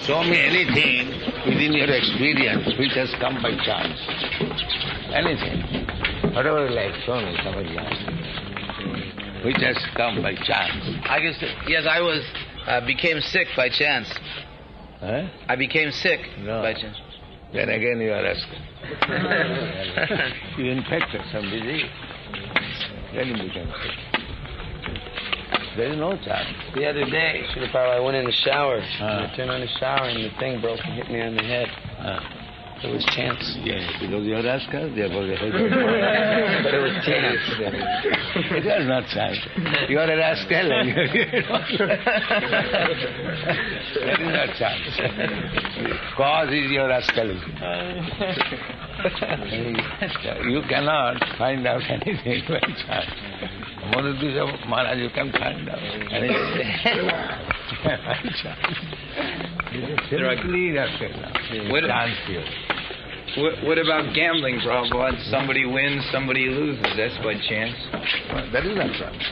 Show me anything within your experience which has come by chance. Anything. Whatever you like, show me some example. Which has come by chance. I guess, yes, became sick by chance. Huh? I became sick by chance. Then again you are asking. You infected some disease. Then you became sick. There is no chance. The other day, Srila Prabhupada, I went in the shower. And I turned on the shower and the thing broke and hit me on the head. It was chance. Yes, because you are rascal, therefore they hate you. But it was chance. It was not chance. You are a rascal and that is not chance. Cause is your rascalism. You cannot find out anything by chance. Monodusa Maharaj, you can find out anything by chance. Simply rascal. Chance here. What about gambling, Prabhupada? Somebody wins, somebody loses. That's by chance. Well, that is not chance.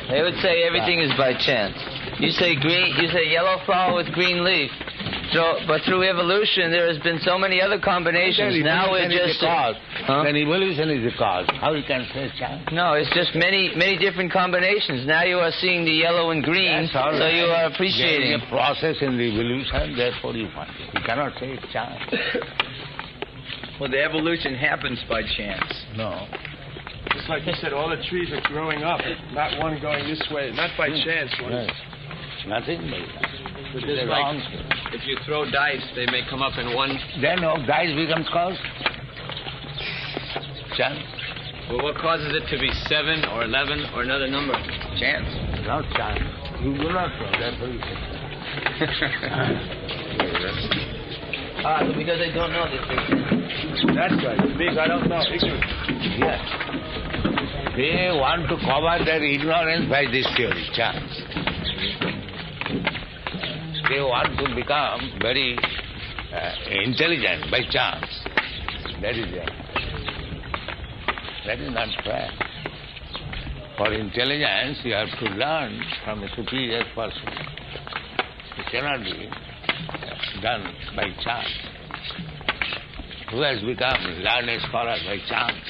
They would say everything is by chance. You say yellow flower with green leaf. But through evolution, there has been so many other combinations. Now we're just cause. Then evolution is the cause. How you can say chance? No, it's just many different combinations. Now you are seeing the yellow and green, so you are appreciating. There is a process in the evolution, therefore you find it. You cannot say it's chance. Well, the evolution happens by chance. No. It's like you said, all the trees are growing up, not one going this way, not by chance. Yes. Nothing by chance. But just like, if you throw dice, they may come up in one. Then dice becomes cause. Chance. Well, what causes it to be 7 or 11 or another number? Chance. Not chance. You do not know. Therefore you say because they don't know this thing. That's right. Because I don't know. Ignorant. Yes. They want to cover their ignorance by this theory, chance. They want to become very intelligent by chance. That is it. That is not fair. For intelligence, you have to learn from a superior person. It cannot be done by chance. Who has become learned scholar by chance?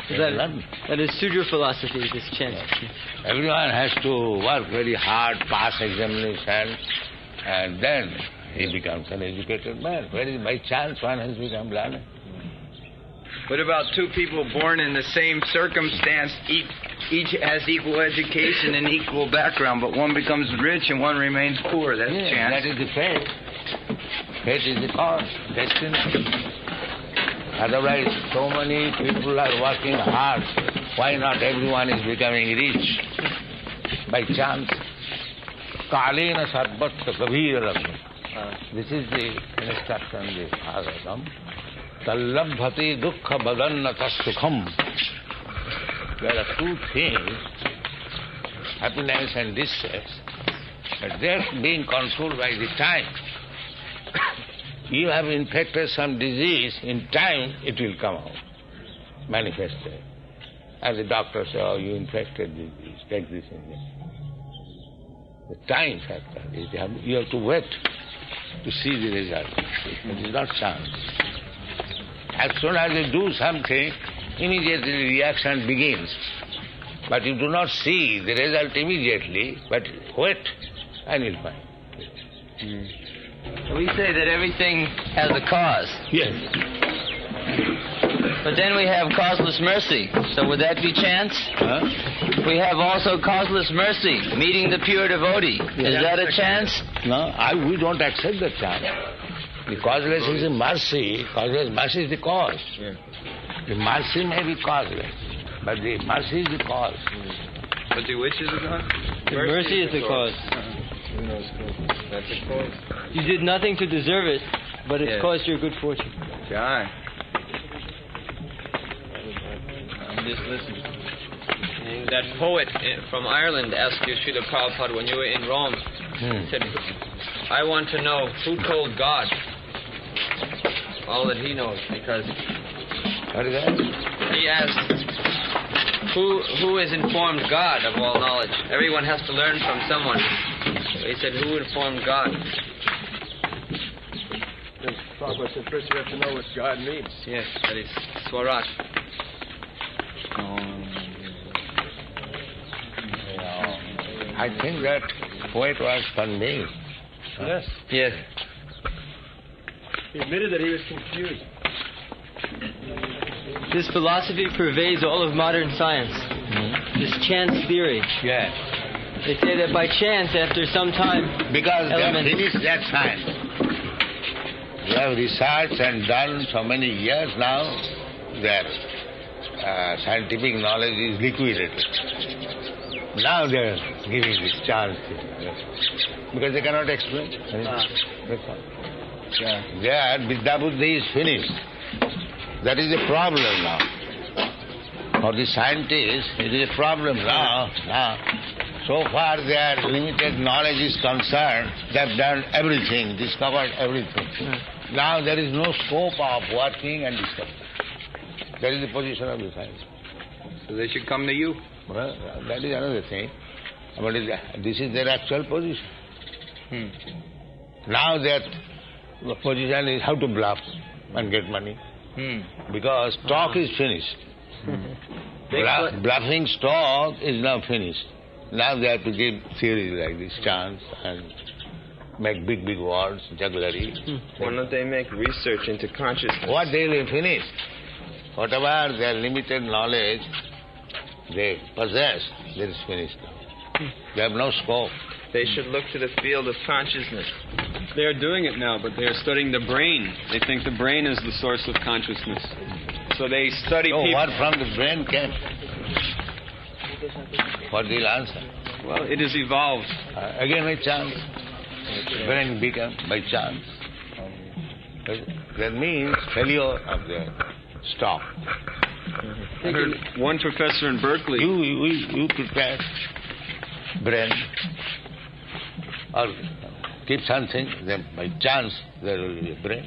That is Sudra philosophy, this chance. Everyone has to work very hard, pass examination, and then he becomes an educated man. Where is by chance one has become learned? What about two people born in the same circumstance, each has equal education and equal background, but one becomes rich and one remains poor? That's chance. That is the fate. Fate is the cause, destiny. Otherwise, so many people are working hard. Why not everyone is becoming rich? By chance. Kalena sarvatta kabhiram. This is the instruction of the Bhagavatam. Tallabhati dukkha badannata sukham. There are two things, happiness and distress, but they are being controlled by the time. You have infected some disease, in time it will come out, manifested. And the doctor says, oh, you infected this disease, take this injection. The time factor is you have to wait to see the result. It is not chance. As soon as you do something, immediately the reaction begins. But you do not see the result immediately, but wait and you'll find. We say that everything has a cause. Yes. But then we have causeless mercy. So would that be chance? Huh? We have also causeless mercy, meeting the pure devotee. Is that a chance? No, we don't accept that chance. The causeless is a mercy. Causeless mercy is the cause. Yeah. The mercy may be causeless, but the mercy is the cause. But the which is the cause? The mercy is the cause. That's the cause. You did nothing to deserve it, but it's caused your good fortune. God. I'm just listening. That poet from Ireland asked you, Srila Prabhupada, when you were in Rome, he said, I want to know who told God all that he knows, because What is that? he asked, who has informed God of all knowledge? Everyone has to learn from someone. So he said, who informed God? Prabhupada said first you have to know what God means. Yes, that is Swaraj. I think that poet was convinced. Yes. Yes. He admitted that he was confused. This philosophy pervades all of modern science. This chance theory. Yes. They say that by chance, after some time, Because they have elements- finished that science. They have researched and done so many years now, their scientific knowledge is liquidated. Now they are giving this chance. Because they cannot explain. That's all. Their Vidya Buddhi is finished. That is a problem now. For the scientists, it is a problem now. So far their limited knowledge is concerned, they have done everything, discovered everything. Now there is no scope of working and discovering. That is the position of the science. So they should come to you. Well, that is another thing. But this is their actual position. Now their position is how to bluff and get money. Because talk is finished. Bluffing talk is now finished. Now they have to give theories like this, chance, and make big words, jugglery. Why don't they make research into consciousness? What they will finish, whatever their limited knowledge they possess, that is finished. They have no scope. They should look to the field of consciousness. They are doing it now, but they are studying the brain. They think the brain is the source of consciousness. So they study So people. what from the brain came? What will answer? Well, it has evolved. Again by chance. Brain become by chance. That means failure of the stock. I heard one professor in Berkeley. You prepare brain or keep something, then by chance there will be a brain.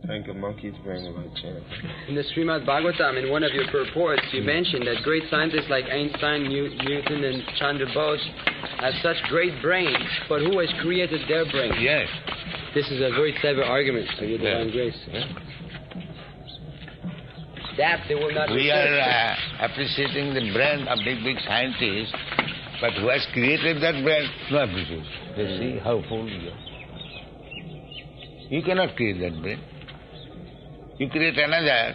Think a monkey's brain by chance. In the Srimad Bhagavatam, in one of your purports, you mentioned that great scientists like Einstein, Newton, and Chandra Bose have such great brains, but who has created their brains? Yes. This is a very clever argument of your divine grace. That they will not. We are appreciating the brain of big scientists, but who has created that brain? No appreciation. You see how fool you are. You cannot create that brain. You create another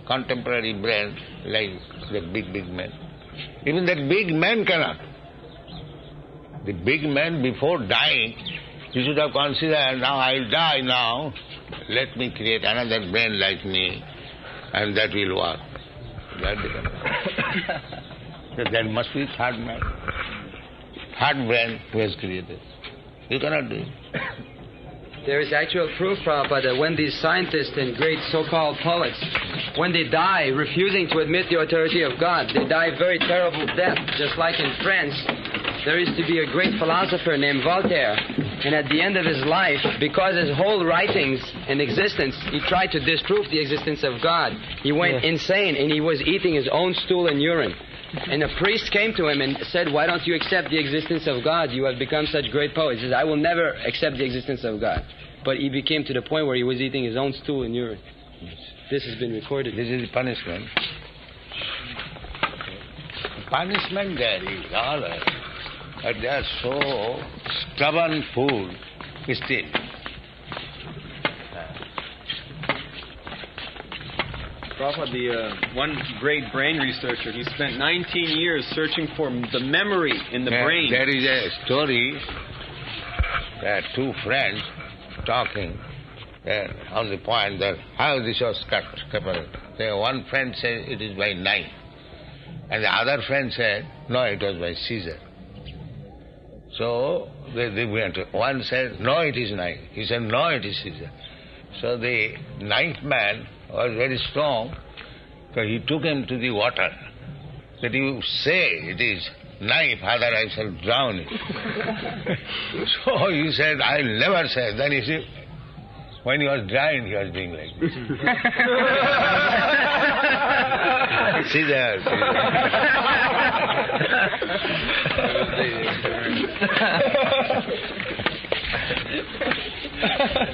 contemporary brain like the big man. Even that big man cannot. The big man before dying, he should have considered, now I will die now, let me create another brain like me, and that will work. That must be third man. Third brain who has created. You cannot do it. There is actual proof, Prabhupada, that when these scientists and great so-called poets, when they die refusing to admit the authority of God, they die a very terrible death. Just like in France, there used to be a great philosopher named Voltaire, and at the end of his life, because his whole writings and existence, he tried to disprove the existence of God. He went insane, and he was eating his own stool and urine. And a priest came to him and said, why don't you accept the existence of God? You have become such great poets. He says, I will never accept the existence of God. But he became to the point where he was eating his own stool and urine. This has been recorded. This is the punishment. Punishment there is all right. But they are so stubborn fool still. Prabhupada, the one great brain researcher, he spent 19 years searching for the memory in the brain. There is a story. There are two friends talking on the point that how this was cut. One friend said it is by knife, and the other friend said no, it was by scissor. So they went. One said no, it is knife. He said no, it is scissor. So the knife man was very strong, so he took him to the water. That you say it is knife, other I shall drown it. So he said, I'll never say. Then he said, when he was dying, he was doing like this. See there.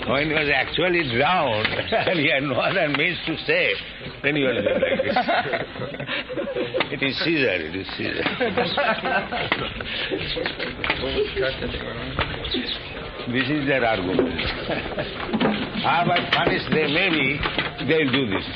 When he was actually drowned and he had no other means to say, then he was doing like this. It is Caesar, it is Caesar. This is their argument. However punished they may be, they will do this.